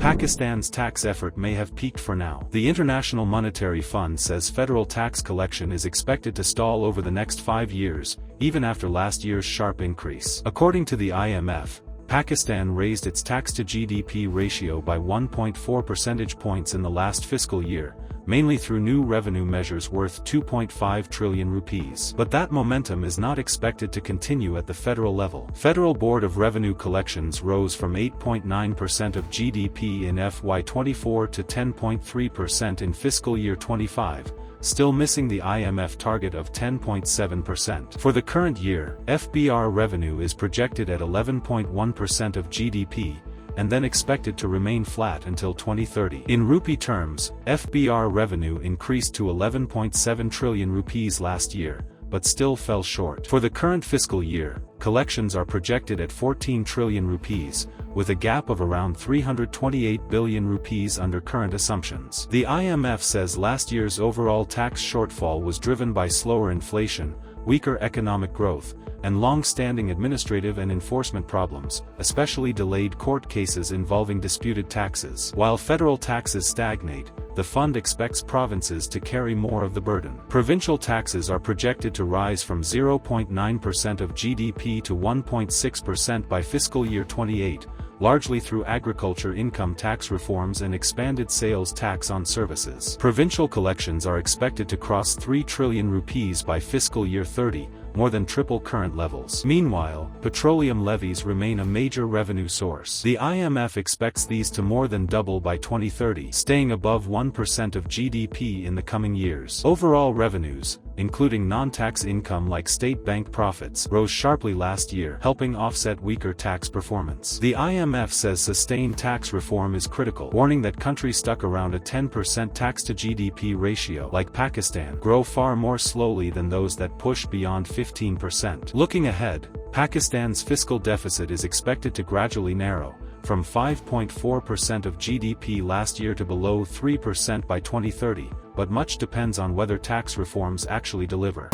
Pakistan's tax effort may have peaked for now. The International Monetary Fund says federal tax collection is expected to stall over the next 5 years, even after last year's sharp increase. According to the IMF, Pakistan raised its tax-to-GDP ratio by 1.4 percentage points in the last fiscal year, mainly through new revenue measures worth 2.5 trillion rupees. But that momentum is not expected to continue at the federal level. Federal Board of Revenue Collections rose from 8.9% of GDP in FY24 to 10.3% in fiscal year 25, still missing the IMF target of 10.7%. For the current year, FBR revenue is projected at 11.1% of GDP, and then expected to remain flat until 2030. In rupee terms, FBR revenue increased to 11.7 trillion rupees last year, but still fell short. For the current fiscal year, collections are projected at 14 trillion rupees, with a gap of around 328 billion rupees under current assumptions. The IMF says last year's overall tax shortfall was driven by slower inflation, weaker economic growth, and long-standing administrative and enforcement problems, especially delayed court cases involving disputed taxes. While federal taxes stagnate, the fund expects provinces to carry more of the burden. Provincial taxes are projected to rise from 0.9% of GDP to 1.6% by fiscal year 28, largely through agriculture income tax reforms and expanded sales tax on services. Provincial collections are expected to cross 3 trillion rupees by fiscal year 30, more than triple current levels. Meanwhile, petroleum levies remain a major revenue source. The IMF expects these to more than double by 2030, staying above 1% of GDP in the coming years. Overall revenues, including non-tax income like state bank profits, rose sharply last year, helping offset weaker tax performance. The IMF says sustained tax reform is critical, warning that countries stuck around a 10% tax-to-GDP ratio, like Pakistan, grow far more slowly than those that push beyond 15%. Looking ahead, Pakistan's fiscal deficit is expected to gradually narrow, from 5.4% of GDP last year to below 3% by 2030, but much depends on whether tax reforms actually deliver.